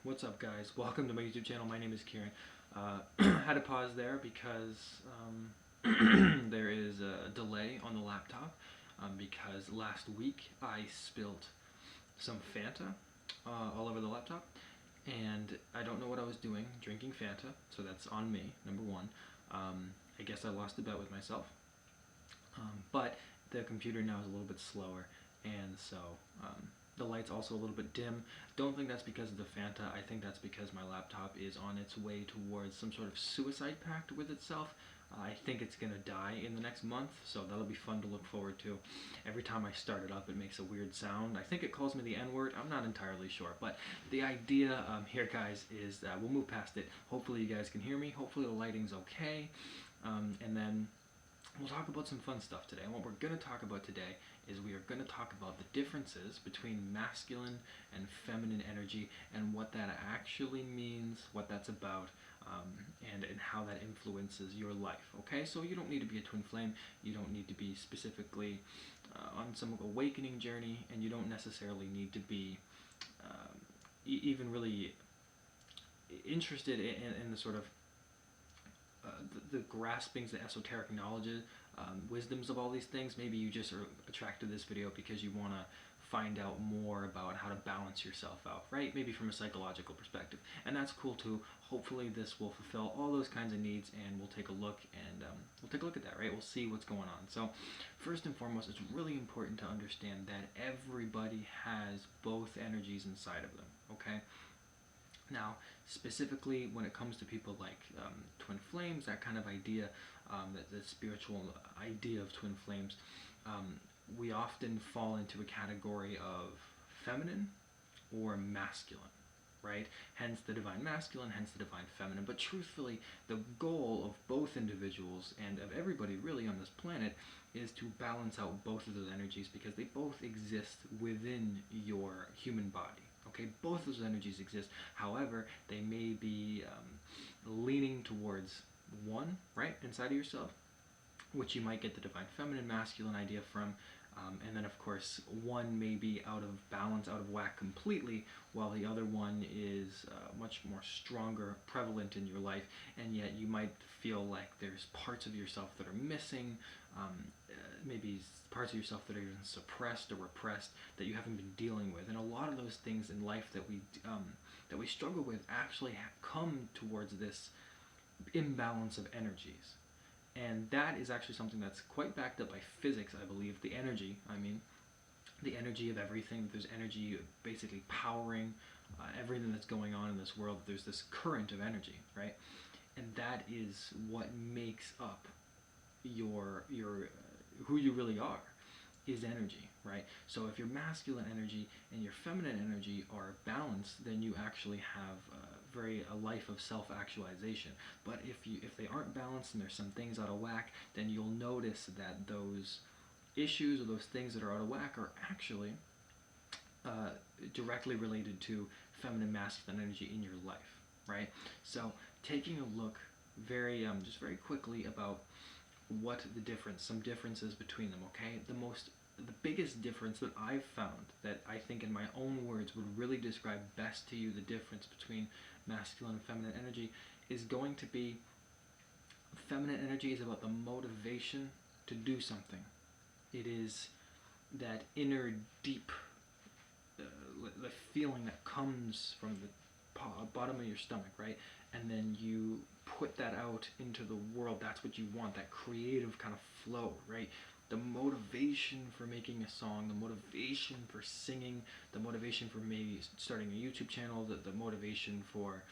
What's up, guys? Welcome to my YouTube channel. My name is Kieran. Had to pause there because there is a delay on the laptop because last week I spilled some Fanta all over the laptop, and I don't know what I was doing drinking Fanta, so that's on me, number one. I guess I lost a bet with myself, but the computer now is a little bit slower, and so the light's also a little bit dim. Don't think that's because of the Fanta. I think that's because my laptop is on its way towards some sort of suicide pact with itself. I think it's gonna die in the next month, so that'll be fun to look forward to. Every time I start it up, it makes a weird sound. I think it calls me the N-word. I'm not entirely sure, but the idea here, guys, is that we'll move past it. Hopefully you guys can hear me. Hopefully the lighting's okay, and then we'll talk about some fun stuff today. And what we're going to talk about today is we are going to talk about the differences between masculine and feminine energy and what that actually means, what that's about, and how that influences your life. Okay, so you don't need to be a twin flame. You don't need to be specifically on some awakening journey, and you don't necessarily need to be even really interested in the sort of the graspings, the esoteric knowledges, wisdoms of all these things. Maybe you just are attracted to this video because you want to find out more about how to balance yourself out, right? Maybe from a psychological perspective, and that's cool too. Hopefully this will fulfill all those kinds of needs, and we'll take a look at that, right? We'll see what's going on. So first and foremost, it's really important to understand that everybody has both energies inside of them, okay? Now, specifically when it comes to people like twin flames, that kind of idea, the spiritual idea of twin flames, we often fall into a category of feminine or masculine, right? Hence the divine masculine, hence the divine feminine. But truthfully, the goal of both individuals and of everybody really on this planet is to balance out both of those energies, because they both exist within your human body. Okay, both those energies exist. However, they may be leaning towards one, right, inside of yourself, which you might get the divine feminine, masculine idea from, and then of course one may be out of balance, out of whack completely, while the other one is much more stronger, prevalent in your life, and yet you might feel like there's parts of yourself that are missing, maybe parts of yourself that are even suppressed or repressed that you haven't been dealing with. And a lot of those things in life that we struggle with actually come towards this imbalance of energies. And that is actually something that's quite backed up by physics, I believe. The energy of everything. There's energy basically powering everything that's going on in this world. There's this current of energy, right? And that is what makes up your who you really are, is energy, right? So if your masculine energy and your feminine energy are balanced, then you actually have a life of self-actualization. But if they aren't balanced and there's some things out of whack, then you'll notice that those issues or those things that are out of whack are actually directly related to feminine, masculine energy in your life, right? So taking a look just very quickly about what some differences between them, okay? The biggest difference that I've found, that I think in my own words would really describe best to you the difference between masculine and feminine energy, is going to be feminine energy is about the motivation to do something. It is that inner deep the feeling that comes from the bottom of your stomach, right? And then you put that out into the world. That's what you want, that creative kind of flow, right? The motivation for making a song, the motivation for singing, the motivation for maybe starting a YouTube channel, the motivation for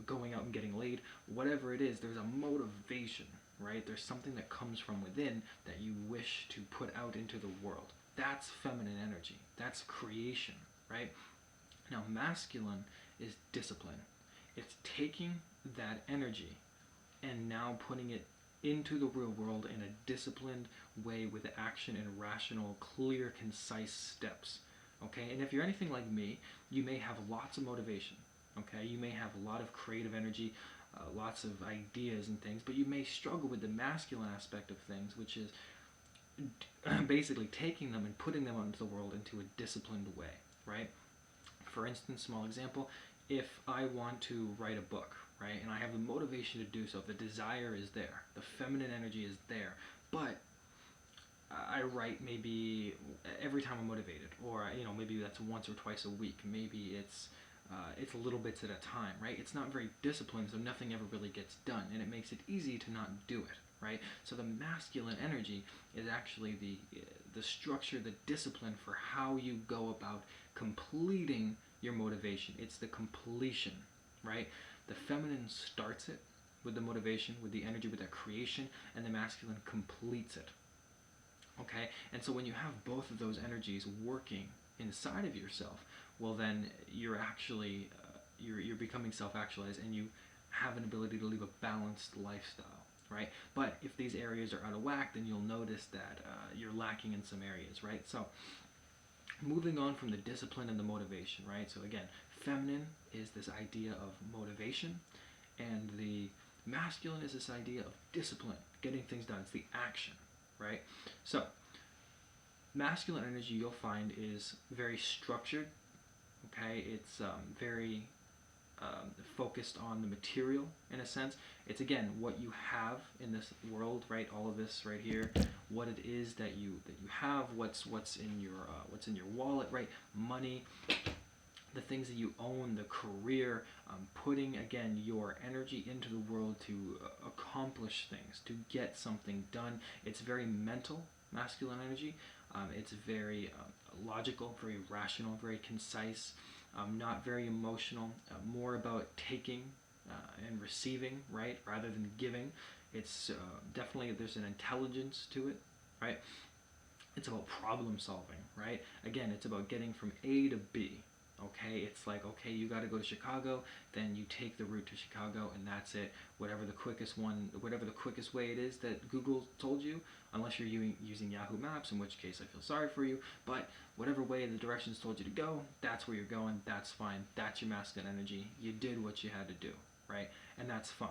going out and getting laid, whatever it is, there's a motivation, right? There's something that comes from within that you wish to put out into the world. That's feminine energy. That's creation, right? Now, masculine is discipline. It's taking that energy and now putting it into the real world in a disciplined way with action and rational, clear, concise steps. Okay? And if you're anything like me, you may have lots of motivation. Okay? You may have a lot of creative energy, lots of ideas and things, but you may struggle with the masculine aspect of things, which is basically taking them and putting them out into the world into a disciplined way, right? For instance, small example, if I want to write a book, right, and I have the motivation to do so, the desire is there, the feminine energy is there, but I write maybe every time I'm motivated, or maybe that's once or twice a week. Maybe it's little bits at a time, right? It's not very disciplined, so nothing ever really gets done, and it makes it easy to not do it, right? So the masculine energy is actually the structure, the discipline for how you go about completing your motivation. It's the completion, right? The feminine starts it with the motivation, with the energy, with that creation, and the masculine completes it. Okay, and so when you have both of those energies working inside of yourself, well, then you're actually you're becoming self-actualized, and you have an ability to live a balanced lifestyle, right? But if these areas are out of whack, then you'll notice that you're lacking in some areas, right? So moving on from the discipline and the motivation, right? So again, feminine is this idea of motivation, and the masculine is this idea of discipline, getting things done. It's the action, right? So, masculine energy, you'll find, is very structured. Okay, it's very focused on the material in a sense. It's again what you have in this world, right? All of this right here, what it is that you have, what's in your wallet, right? Money, the things that you own, the career, putting again your energy into the world to accomplish things, to get something done. It's very mental, masculine energy. It's very logical, very rational, very concise, not very emotional, more about taking and receiving, right, rather than giving. It's definitely, there's an intelligence to it, right? It's about problem solving, right? Again, it's about getting from A to B. Okay, it's like, okay, you got to go to Chicago, then you take the route to Chicago, and that's it. Whatever the quickest way it is that Google told you, unless you're using Yahoo Maps, in which case I feel sorry for you, but whatever way the directions told you to go, that's where you're going, that's fine, that's your masculine energy. You did what you had to do, right? And that's fine.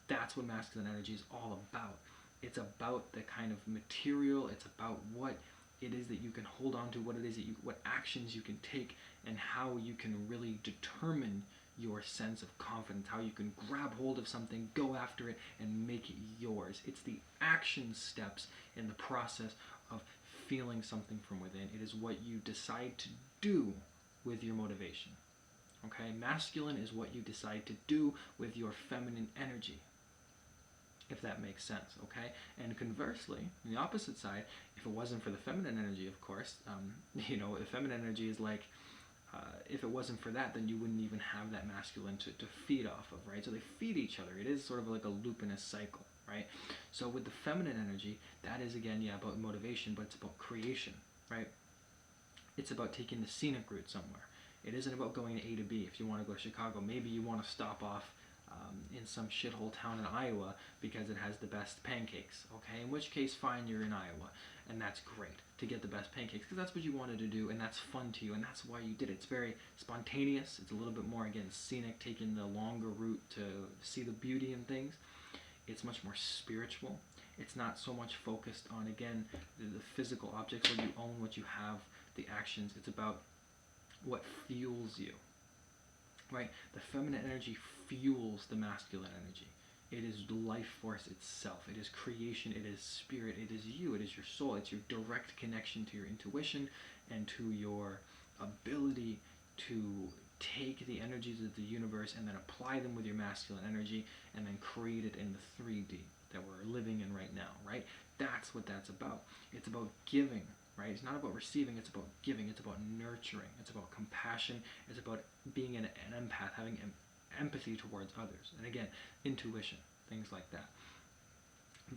That's what masculine energy is all about. It's about the kind of material, it's about what it is that you can hold on to, what it is that what actions you can take, and how you can really determine your sense of confidence, how you can grab hold of something, go after it, and make it yours. It's the action steps in the process of feeling something from within. It is what you decide to do with your motivation. Okay, masculine is what you decide to do with your feminine energy, if that makes sense, okay? And conversely, on the opposite side, if it wasn't for the feminine energy, of course, the feminine energy is like, if it wasn't for that, then you wouldn't even have that masculine to feed off of, right? So they feed each other. It is sort of like a loop in a cycle, right? So with the feminine energy, that is, again, about motivation, but it's about creation, right? It's about taking the scenic route somewhere. It isn't about going A to B. If you want to go to Chicago, maybe you want to stop off in some shithole town in Iowa because it has the best pancakes, okay? In which case, fine, you're in Iowa, and that's great to get the best pancakes because that's what you wanted to do, and that's fun to you, and that's why you did it. It's very spontaneous. It's a little bit more, again, scenic, taking the longer route to see the beauty in things. It's much more spiritual. It's not so much focused on, again, the physical objects, what you own, what you have, the actions. It's about what fuels you, right? The feminine energy fuels the masculine energy. It is life force itself. It is creation. It is spirit. It is you. It is your soul. It's your direct connection to your intuition and to your ability to take the energies of the universe and then apply them with your masculine energy and then create it in the 3D that we're living in right now, right? That's what that's about. It's about giving, right? It's not about receiving, it's about giving, it's about nurturing, it's about compassion, it's about being an empath, having empathy towards others. And again, intuition, things like that.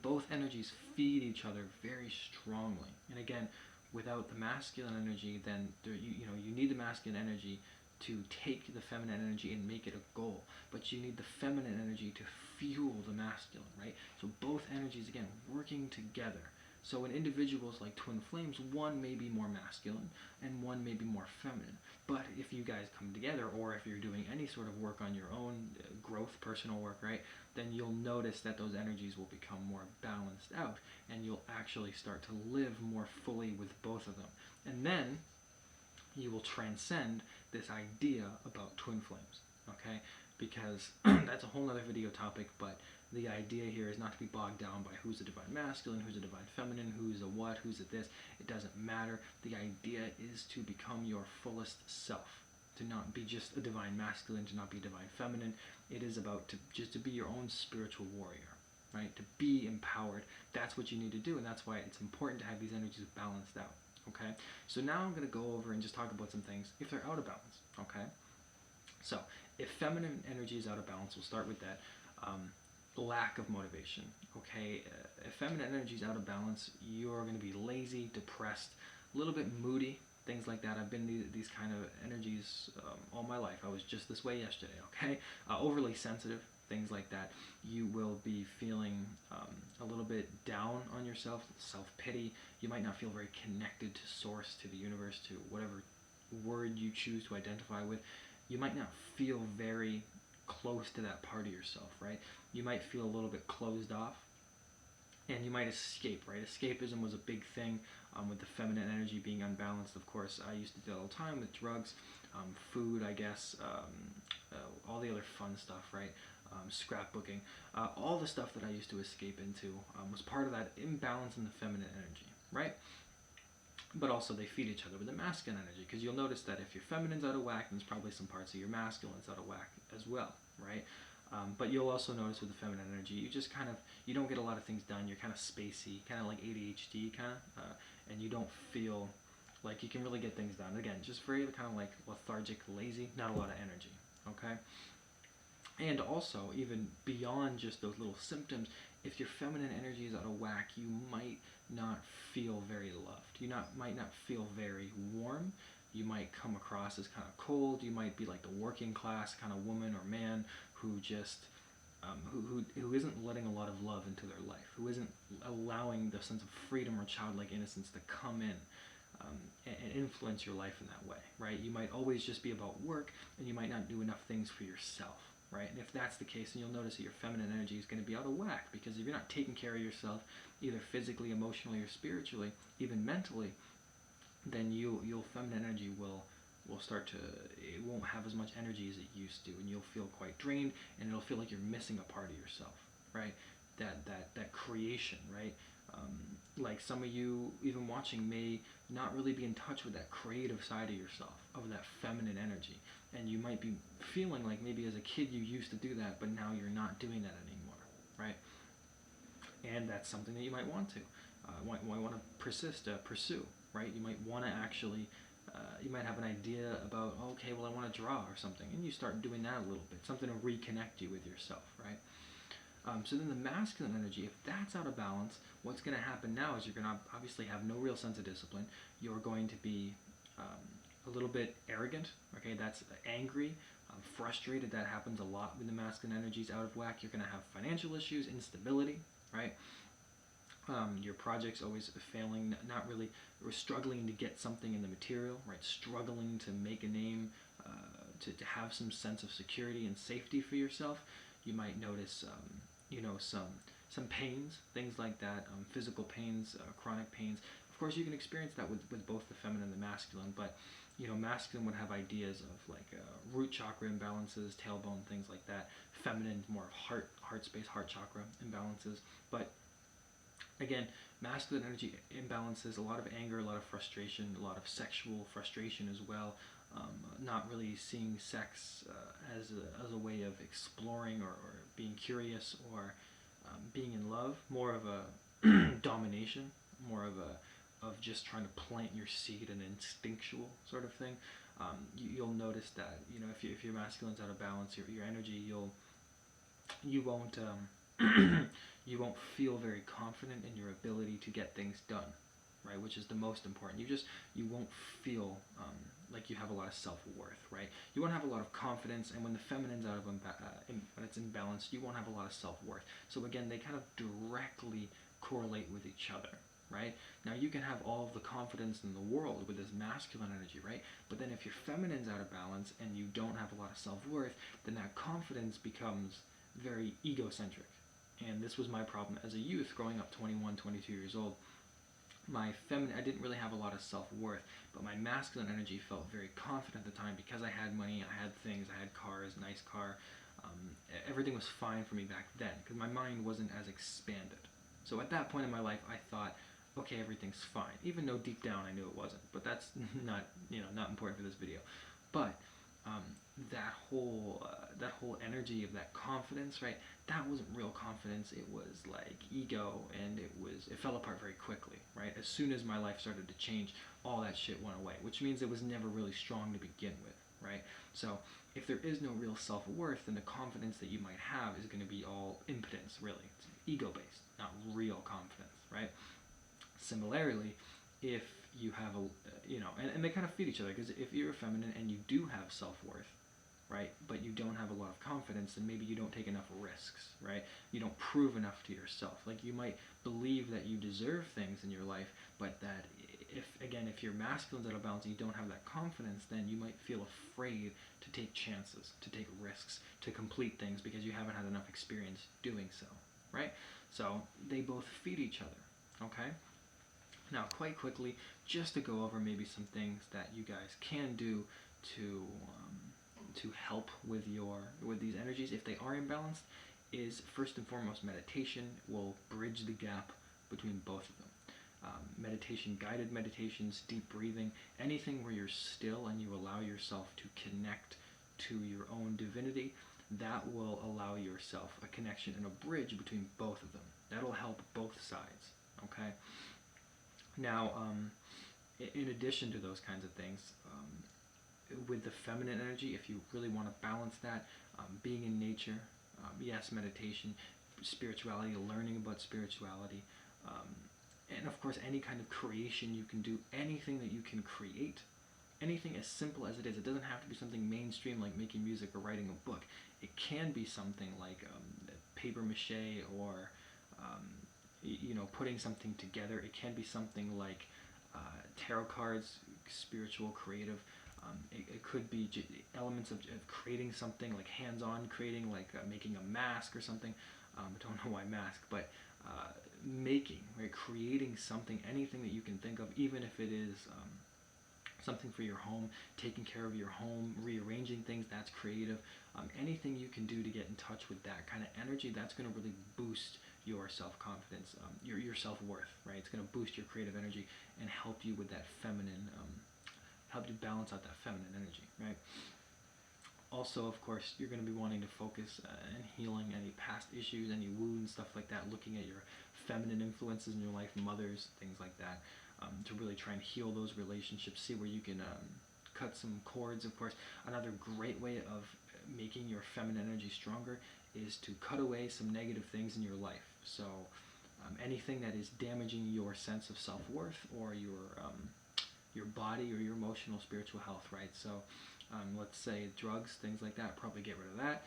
Both energies feed each other very strongly. And again, without the masculine energy, then you need the masculine energy to take the feminine energy and make it a goal. But you need the feminine energy to fuel the masculine, right? So both energies, again, working together. So in individuals like twin flames, one may be more masculine and one may be more feminine. But if you guys come together, or if you're doing any sort of work on your own, growth, personal work, right, then you'll notice that those energies will become more balanced out, and you'll actually start to live more fully with both of them. And then, you will transcend this idea about twin flames, okay? Because that's a whole other video topic, but the idea here is not to be bogged down by who's a divine masculine, who's a divine feminine, who's a what, who's a this. It doesn't matter. The idea is to become your fullest self, to not be just a divine masculine, to not be a divine feminine. It is about just to be your own spiritual warrior, right? To be empowered. That's what you need to do, and that's why it's important to have these energies balanced out, okay? So now I'm going to go over and just talk about some things if they're out of balance, okay? So if feminine energy is out of balance, we'll start with that. Lack of motivation, okay? If feminine energy is out of balance, you're going to be lazy, depressed, a little bit moody, things like that. I've been these kind of energies all my life. I was just this way yesterday, okay? Overly sensitive, things like that. You will be feeling a little bit down on yourself, self-pity. You might not feel very connected to source, to the universe, to whatever word you choose to identify with. You might not feel very close to that part of yourself, right? You might feel a little bit closed off, and you might escape, right? Escapism was a big thing with the feminine energy being unbalanced. Of course, I used to do that all the time with drugs, food, I guess, all the other fun stuff, right? Scrapbooking, all the stuff that I used to escape into was part of that imbalance in the feminine energy, right? But also they feed each other with the masculine energy, because you'll notice that if your feminine's out of whack, then there's probably some parts of your masculine's out of whack as well, right? But you'll also notice with the feminine energy, you just kind of, you don't get a lot of things done. You're kind of spacey, kind of like ADHD kind of, and you don't feel like you can really get things done. Again, just very kind of like lethargic, lazy, not a lot of energy, okay? And also, even beyond just those little symptoms, if your feminine energy is out of whack, you might not feel very loved. You might not feel very warm. You might come across as kind of cold. You might be like the working class kind of woman or man who just who isn't letting a lot of love into their life, who isn't allowing the sense of freedom or childlike innocence to come in and influence your life in that way, right? You might always just be about work, and you might not do enough things for yourself, right? And if that's the case, then you'll notice that your feminine energy is going to be out of whack, because if you're not taking care of yourself, either physically, emotionally, or spiritually, even mentally, then your feminine energy will start to, it won't have as much energy as it used to, and you'll feel quite drained, and it'll feel like you're missing a part of yourself, right? That creation, right? Like some of you, even watching, may not really be in touch with that creative side of yourself, of that feminine energy. And you might be feeling like maybe as a kid you used to do that, but now you're not doing that anymore, right? And that's something that you might want to, want to pursue, right? You might want to actually, you might have an idea about, okay, well, I want to draw or something, and you start doing that a little bit, something to reconnect you with yourself, right? So then the masculine energy, if that's out of balance, what's going to happen now is you're going to obviously have no real sense of discipline. You're going to be a little bit arrogant, okay? That's angry, frustrated. That happens a lot when the masculine energy is out of whack. You're going to have financial issues, instability, right? Your project's always failing, not really, or struggling to get something in the material, right? Struggling to make a name, to have some sense of security and safety for yourself. You might notice, some pains, things like that, physical pains, chronic pains. Of course, you can experience that with both the feminine and the masculine, but, masculine would have ideas of like root chakra imbalances, tailbone, things like that. Feminine, more of heart space, heart chakra imbalances. But again, masculine energy imbalances, a lot of anger, a lot of frustration, a lot of sexual frustration as well. Not really seeing sex as a way of exploring or being curious or being in love. More of a domination, more of just trying to plant your seed, an instinctual sort of thing. You'll notice that if your masculine's out of balance, your energy, you won't you won't feel very confident in your ability to get things done, right? Which is the most important. You won't feel like you have a lot of self-worth, right? You won't have a lot of confidence, and when the feminine's out of when it's imbalanced, you won't have a lot of self-worth. So again, they kind of directly correlate with each other, right? Now you can have all of the confidence in the world with this masculine energy, right? But then if your feminine's out of balance and you don't have a lot of self-worth, then that confidence becomes very egocentric. And this was my problem as a youth, growing up 21, 22 years old. My feminine, I didn't really have a lot of self-worth, but my masculine energy felt very confident at the time because I had money, I had things, I had cars, nice car. Everything was fine for me back then because my mind wasn't as expanded. So at that point in my life, I thought, okay, everything's fine, even though deep down I knew it wasn't. But that's not, not important for this video. But um, that whole energy of that confidence, right? That wasn't real confidence. It was like ego, and it fell apart very quickly, right? As soon as my life started to change, all that shit went away, which means it was never really strong to begin with, right? So if there is no real self-worth, then the confidence that you might have is going to be all impotence, really. It's ego-based, not real confidence, right? Similarly, if you have and they kind of feed each other, because if you're feminine and you do have self-worth, right, but you don't have a lot of confidence, then maybe you don't take enough risks, right? You don't prove enough to yourself. Like, you might believe that you deserve things in your life, but that if you're masculine out of balance and you don't have that confidence, then you might feel afraid to take chances, to take risks, to complete things because you haven't had enough experience doing so, right? So they both feed each other, okay? Now, quite quickly, just to go over maybe some things that you guys can do to help with these energies if they are imbalanced, is first and foremost meditation will bridge the gap between both of them. Meditation, guided meditations, deep breathing, anything where you're still and you allow yourself to connect to your own divinity, that will allow yourself a connection and a bridge between both of them. That'll help both sides, okay? Now, in addition to those kinds of things, with the feminine energy, if you really want to balance that, being in nature, yes, meditation, spirituality, learning about spirituality, and of course any kind of creation you can do, anything that you can create, anything as simple as it is. It doesn't have to be something mainstream like making music or writing a book. It can be something like paper mache or putting something together. It can be something like tarot cards, spiritual, creative. It could be elements of creating something, like hands-on creating, like making a mask or something. I don't know why mask, but making, right, creating something, anything that you can think of, even if it is something for your home, taking care of your home, rearranging things, that's creative. Anything you can do to get in touch with that kind of energy, that's going to really boost your self-confidence, your self-worth, right? It's going to boost your creative energy and help you with that feminine, help you balance out that feminine energy, right? Also, of course, you're going to be wanting to focus and healing any past issues, any wounds, stuff like that, looking at your feminine influences in your life, mothers, things like that, to really try and heal those relationships, see where you can cut some cords, of course. Another great way of making your feminine energy stronger is to cut away some negative things in your life. So anything that is damaging your sense of self-worth or your body or your emotional, spiritual health, right? So let's say drugs, things like that, probably get rid of that.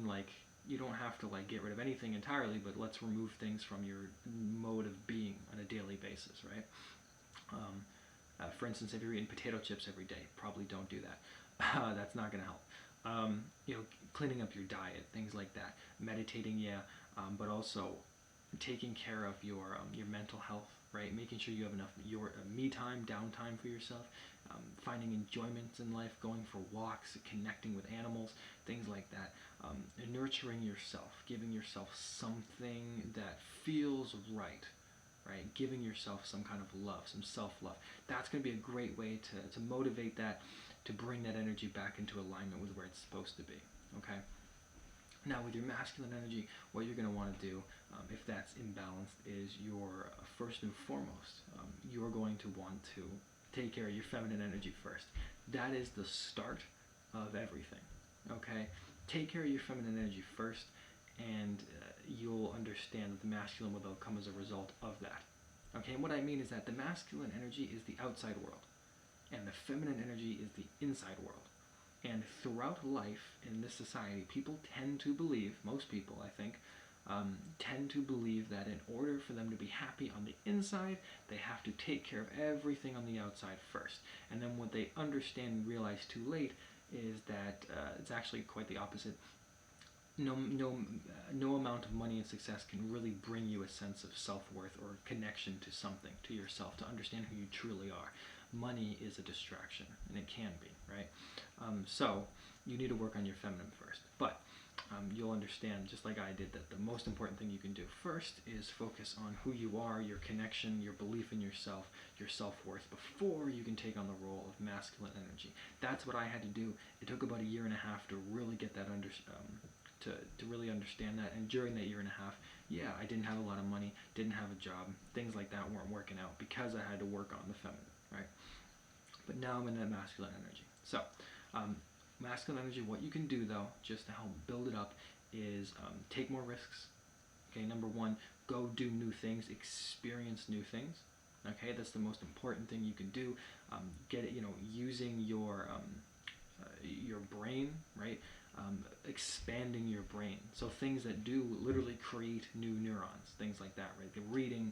Like, you don't have to like get rid of anything entirely, but let's remove things from your mode of being on a daily basis, right? For instance, if you're eating potato chips every day, probably don't do that. That's not going to help. Cleaning up your diet, things like that. Meditating, yeah, but also taking care of your mental health, right? Making sure you have enough me time, downtime for yourself, finding enjoyments in life, going for walks, connecting with animals, things like that. And nurturing yourself, giving yourself something that feels right, right? Giving yourself some kind of love, some self-love. That's going to be a great way to motivate that, to bring that energy back into alignment with where it's supposed to be, okay? Now, with your masculine energy, what you're going to want to do, if that's imbalanced, is first and foremost, you're going to want to take care of your feminine energy first. That is the start of everything, okay? Take care of your feminine energy first, and you'll understand that the masculine will come as a result of that, okay? And what I mean is that the masculine energy is the outside world, and the feminine energy is the inside world. And throughout life in this society, people tend to believe, most people I think, tend to believe that in order for them to be happy on the inside, they have to take care of everything on the outside first. And then what they understand and realize too late is that it's actually quite the opposite. no amount of money and success can really bring you a sense of self-worth or connection to something, to yourself, to understand who you truly are. Money is a distraction, and it can be, right? So you need to work on your feminine first. But you'll understand, just like I did, that the most important thing you can do first is focus on who you are, your connection, your belief in yourself, your self-worth, before you can take on the role of masculine energy. That's what I had to do. It took about 1.5 years to really get that to really understand that. And during that 1.5 years, yeah, I didn't have a lot of money, didn't have a job, things like that weren't working out because I had to work on the feminine, right? But now I'm in that masculine energy. So, masculine energy, what you can do though, just to help build it up, is take more risks. Okay, number one, go do new things, experience new things. Okay, that's the most important thing you can do. Get it, using your brain, right? Expanding your brain. So things that do literally create new neurons, things like that, right? The reading,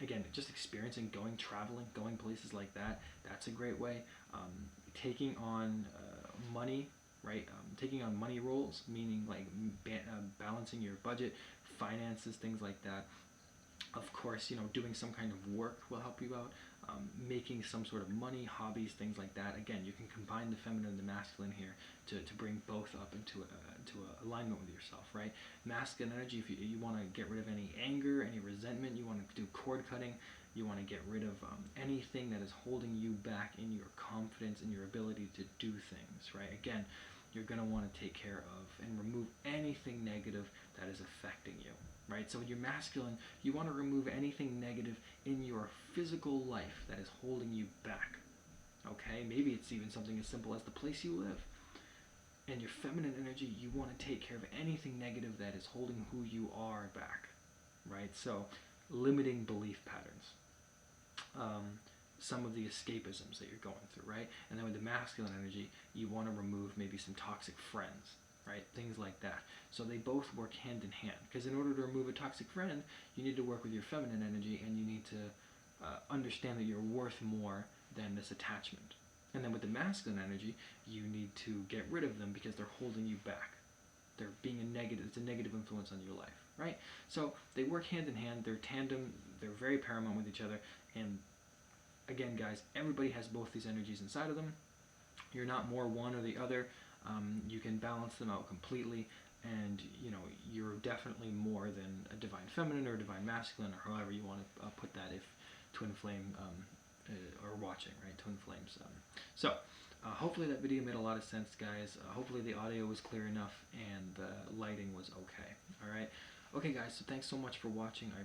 again, just experiencing, traveling, going places like that. That's a great way. Taking on money, right? Taking on money roles, meaning like balancing your budget, finances, things like that. Of course, doing some kind of work will help you out. Making some sort of money, hobbies, things like that. Again, you can combine the feminine and the masculine here to bring both up into a alignment with yourself, right? Masculine energy, if you want to get rid of any anger, any resentment, you want to do cord cutting, you want to get rid of anything that is holding you back in your confidence and your ability to do things, right? Again, you're going to want to take care of and remove anything negative that is affecting you. Right? So when you're masculine, you want to remove anything negative in your physical life that is holding you back. Okay? Maybe it's even something as simple as the place you live. And your feminine energy, you want to take care of anything negative that is holding who you are back. Right? So limiting belief patterns. Some of the escapisms that you're going through, right? And then with the masculine energy, you want to remove maybe some toxic friends. Right? Things like that. So they both work hand in hand. Because in order to remove a toxic friend, you need to work with your feminine energy, and you need to understand that you're worth more than this attachment. And then with the masculine energy, you need to get rid of them because they're holding you back. They're being it's a negative influence on your life. Right? So they work hand in hand. They're tandem. They're very paramount with each other. And again, guys, everybody has both these energies inside of them. You're not more one or the other. You can balance them out completely, and you're definitely more than a divine feminine or a divine masculine, or however you want to put that, if twin flame are watching, right? Twin flames. So hopefully that video made a lot of sense, guys. Hopefully the audio was clear enough and the lighting was okay. All right. Okay, guys. So thanks so much for watching.